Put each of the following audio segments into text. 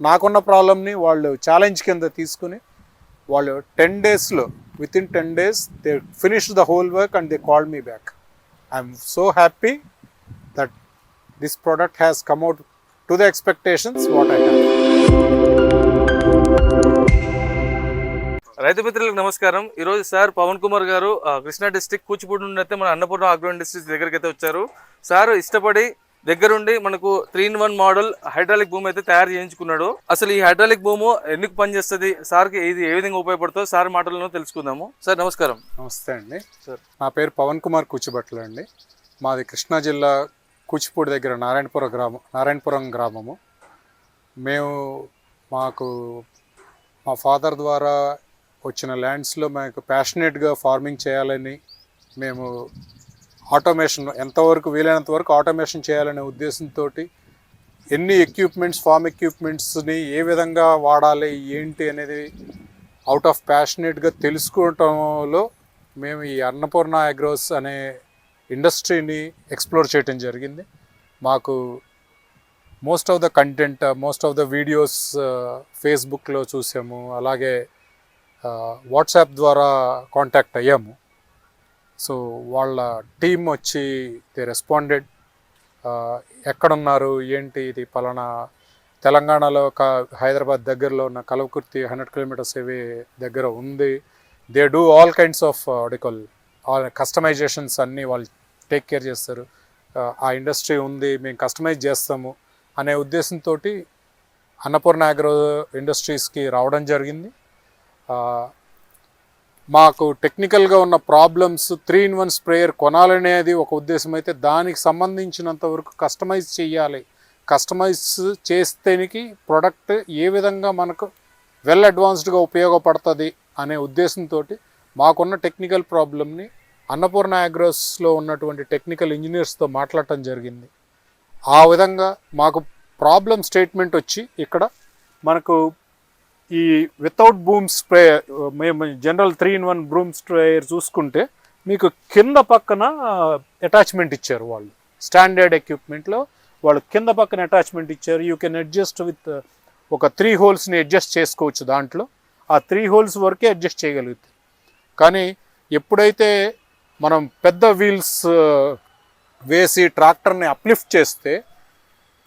నాకున్న ప్రాబ్లమ్ని వాళ్ళు ఛాలెంజ్ కింద తీసుకుని వాళ్ళు 10 daysలో within 10 days they finish the whole work and they called me back. I'm so happy that this product has come out to the expectations what I have. రైతు మిత్రులకు నమస్కారం. ఈరోజు సార్ పవన్ కుమార్ గారు కృష్ణా డిస్ట్రిక్ట్ కూచిపూడి నుండి అయితే మన అన్నపూర్ణ అగ్రో ఇండస్ట్రీస్ దగ్గరికి అయితే వచ్చారు. సార్ ఇష్టపడి దగ్గరుండి మనకు 3-in-1 మోడల్ హైడ్రాలిక్ బూమ్ అయితే తయారు చేయించుకున్నాడు. అసలు ఈ హైడ్రాలిక్ బూమ్ ఎందుకు పనిచేస్తుంది, సార్కి ఇది ఏ విధంగా ఉపయోగపడుతుందో సార్ మాటలను తెలుసుకుందాము. సార్ నమస్కారం. నమస్తే అండి సార్. నా పేరు పవన్ కుమార్ కూచిభట్ల అండి. మాది కృష్ణా జిల్లా కూచిపూడి దగ్గర నారాయణపురం గ్రామము. మాకు మా ఫాదర్ ద్వారా వచ్చిన ల్యాండ్స్లో మాకు ప్యాషనేట్గా ఫార్మింగ్ చేయాలని, మేము ఆటోమేషన్ ఎంతవరకు వీలైనంత వరకు ఆటోమేషన్ చేయాలనే ఉద్దేశంతో ఎన్ని ఎక్విప్మెంట్స్, ఫార్మ్ ఎక్విప్మెంట్స్ని ఏ విధంగా వాడాలి ఏంటి అనేది అవుట్ ఆఫ్ ప్యాషనేట్గా తెలుసుకోవటంలో మేము ఈ అన్నపూర్ణ అగ్రోస్ అనే ఇండస్ట్రీని ఎక్స్ప్లోర్ చేయటం జరిగింది. మాకు most of the content, most of the videos ఫేస్బుక్లో చూసాము, అలాగే వాట్సాప్ ద్వారా కాంటాక్ట్ అయ్యాము. సో వాళ్ళ టీం వచ్చి దే రెస్పాండెడ్. ఎక్కడున్నారు ఏంటి, ఇది పలానా తెలంగాణలో హైదరాబాద్ దగ్గరలో ఉన్న కల్వకుర్తి 100 kilometers అవే దగ్గర ఉంది. They do all kinds of all customisations అన్నీ వాళ్ళు టేక్ కేర్ చేస్తారు. ఆ ఇండస్ట్రీ ఉంది, మేము కస్టమైజ్ చేస్తాము అనే ఉద్దేశంతో అన్నపూర్ణ అగ్రో ఇండస్ట్రీస్కి రావడం జరిగింది. మాకు టెక్నికల్గా ఉన్న ప్రాబ్లమ్స్ 3-in-1 స్ప్రేయర్ కొనాలనేది ఒక ఉద్దేశం అయితే, దానికి సంబంధించినంత వరకు కస్టమైజ్ చేయాలి, కస్టమైజ్ చేస్తేనికి ప్రోడక్ట్ ఏ విధంగా మనకు వెల్ అడ్వాన్స్డ్గా ఉపయోగపడుతుంది అనే ఉద్దేశంతో మాకున్న టెక్నికల్ ప్రాబ్లమ్ని అన్నపూర్ణ అగ్రోస్లో ఉన్నటువంటి టెక్నికల్ ఇంజనీర్స్తో మాట్లాడటం జరిగింది. ఆ విధంగా మాకు ప్రాబ్లం స్టేట్మెంట్ వచ్చి ఇక్కడ మనకు ఈ వితౌట్ బూమ్ స్ప్రే, మేము జనరల్ 3-in-1 బూమ్ స్ప్రేయర్ చూసుకుంటే మీకు కింద పక్కన అటాచ్మెంట్ ఇచ్చారు. వాళ్ళు స్టాండర్డ్ ఎక్విప్మెంట్లో వాళ్ళు కింద పక్కన అటాచ్మెంట్ ఇచ్చారు. యూ కెన్ అడ్జస్ట్ విత్ ఒక 3 holes అడ్జస్ట్ చేసుకోవచ్చు. దాంట్లో ఆ 3 holes వరకే అడ్జస్ట్ చేయగలుగుతాయి. కానీ ఎప్పుడైతే మనం పెద్ద వీల్స్ వేసి ట్రాక్టర్ని అప్లిఫ్ట్ చేస్తే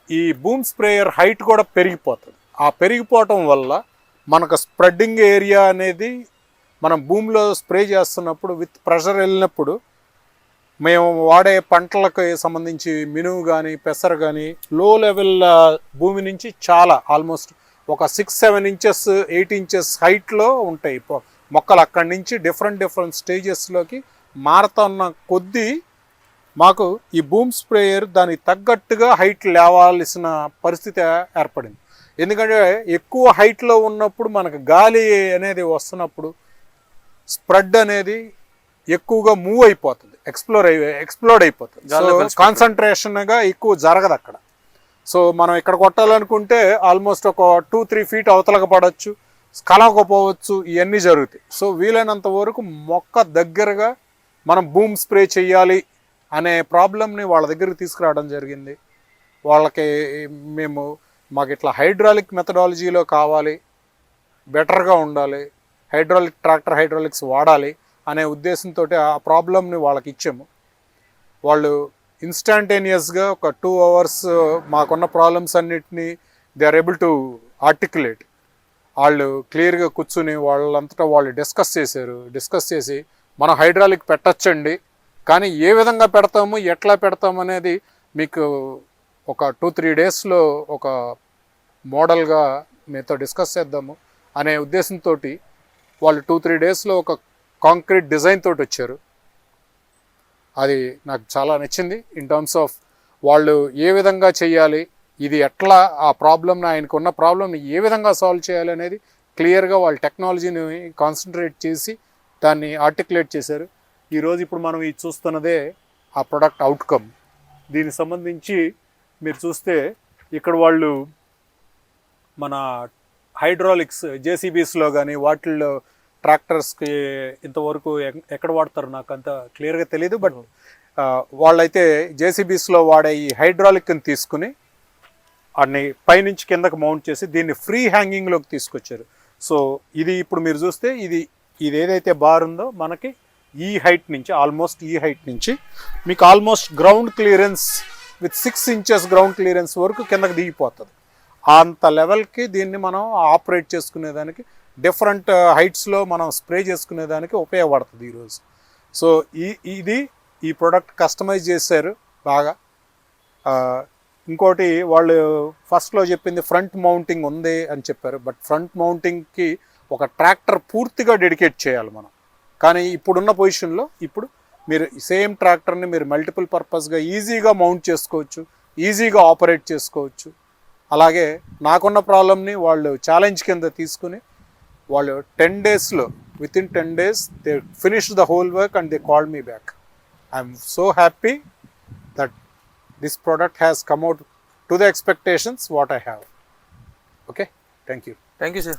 ఈ బూమ్ స్ప్రేయర్ హైట్ కూడా పెరిగిపోతుంది. ఆ పెరిగిపోవటం వల్ల మనకు స్ప్రెడ్డింగ్ ఏరియా అనేది మనం భూమిలో స్ప్రే చేస్తున్నప్పుడు విత్ ప్రెషర్ వెళ్ళినప్పుడు మేము వాడే పంటలకు సంబంధించి మినుము కానీ పెసర కానీ లో లెవెల్ భూమి నుంచి చాలా ఆల్మోస్ట్ ఒక 6-7 inches 8 inches హైట్లో ఉంటాయి మొక్కలు. అక్కడి నుంచి డిఫరెంట్ స్టేజెస్లోకి మారుతున్న కొద్దీ మాకు ఈ బూమ్ స్ప్రేయర్ దానికి తగ్గట్టుగా హైట్ లేవాల్సిన పరిస్థితి ఏర్పడింది. ఎందుకంటే ఎక్కువ హైట్లో ఉన్నప్పుడు మనకు గాలి అనేది వస్తున్నప్పుడు స్ప్రెడ్ అనేది ఎక్కువగా మూవ్ అయిపోతుంది, ఎక్స్ప్లోడ్ అయిపోతుంది. సో కాన్సన్ట్రేషన్గా ఎక్కువ జరగదు అక్కడ. సో మనం ఇక్కడ కొట్టాలనుకుంటే ఆల్మోస్ట్ ఒక 2-3 feet అవతలకు పడవచ్చు, కలవకపోవచ్చు, ఇవన్నీ జరుగుతాయి. సో వీలైనంత వరకు మొక్క దగ్గరగా మనం బూమ్ స్ప్రే చేయాలి అనే ప్రాబ్లమ్ని వాళ్ళ దగ్గరికి తీసుకురావడం జరిగింది. వాళ్ళకి మాకు ఇట్లా హైడ్రాలిక్ మెథడాలజీలో కావాలి, బెటర్గా ఉండాలి, హైడ్రాలిక్స్ వాడాలి అనే ఉద్దేశంతో ఆ ప్రాబ్లమ్ని వాళ్ళకి ఇచ్చాము. వాళ్ళు ఇన్స్టాంటేనియస్గా ఒక 2 hours మాకున్న ప్రాబ్లమ్స్ అన్నిటినీ they are able to articulate. వాళ్ళు క్లియర్గా కూర్చుని వాళ్ళంతటా వాళ్ళు డిస్కస్ చేసి మనం హైడ్రాలిక్ పెట్టచ్చండి, కానీ ఏ విధంగా పెడతాము, ఎట్లా పెడతాము అనేది మీకు ఒక 2-3 daysలో ఒక మోడల్గా మీతో డిస్కస్ చేద్దాము అనే ఉద్దేశంతో వాళ్ళు 2-3 daysలో ఒక కాంక్రీట్ డిజైన్ తోటి వచ్చారు. అది నాకు చాలా నచ్చింది. ఇన్ టర్మ్స్ ఆఫ్ వాళ్ళు ఏ విధంగా చేయాలి, ఇది ఎట్లా ఆ ప్రాబ్లమ్ని, ఆయనకున్న ప్రాబ్లమ్ని ఏ విధంగా సాల్వ్ చేయాలి అనేది క్లియర్గా వాళ్ళ టెక్నాలజీని కాన్సన్ట్రేట్ చేసి దాన్ని ఆర్టికులేట్ చేశారు. ఈరోజు ఇప్పుడు మనం ఇది చూస్తున్నదే ఆ ప్రొడక్ట్ అవుట్కమ్. దీనికి సంబంధించి మీరు చూస్తే ఇక్కడ వాళ్ళు మన హైడ్రాలిక్స్ జేసీబీస్లో కానీ వాటిల్లో ట్రాక్టర్స్కి ఇంతవరకు ఎక్కడ వాడతారు నాకు అంత క్లియర్గా తెలియదు. బట్ వాళ్ళైతే జేసీబీస్లో వాడే ఈ హైడ్రాలిక్ని తీసుకుని అన్ని పైనుంచి కిందకి మౌంట్ చేసి దీన్ని ఫ్రీ హ్యాంగింగ్లోకి తీసుకొచ్చారు. సో ఇది ఇప్పుడు మీరు చూస్తే ఇది ఏదైతే బార్ ఉందో మనకి ఈ హైట్ నుంచి ఆల్మోస్ట్ మీకు almost ground clearance with 6 inches ground clearance వరకు కిందకి దిగిపోతుంది. అంత లెవెల్కి దీన్ని మనం ఆపరేట్ చేసుకునేదానికి డిఫరెంట్ హైట్స్లో మనం స్ప్రే చేసుకునేదానికి ఉపయోగపడుతుంది ఈరోజు. సో ఈ ప్రోడక్ట్ కస్టమైజ్ చేశారు బాగా. ఇంకోటి వాళ్ళు ఫస్ట్లో చెప్పింది ఫ్రంట్ మౌంటింగ్ ఉంది అని చెప్పారు. బట్ ఫ్రంట్ మౌంటింగ్కి ఒక ట్రాక్టర్ పూర్తిగా డెడికేట్ చేయాలి మనం. కానీ ఇప్పుడున్న పొజిషన్లో ఇప్పుడు మీరు సేమ్ ట్రాక్టర్ని మీరు మల్టిపుల్ పర్పస్గా ఈజీగా మౌంట్ చేసుకోవచ్చు, ఈజీగా ఆపరేట్ చేసుకోవచ్చు. అలాగే నాకున్న ప్రాబ్లమ్ని వాళ్ళు ఛాలెంజ్ కింద తీసుకుని వాళ్ళు 10 daysలో within 10 days they finished the whole work and they called me back. I'm so happy that this product has come out to the expectations what I have. Okay, thank you sir.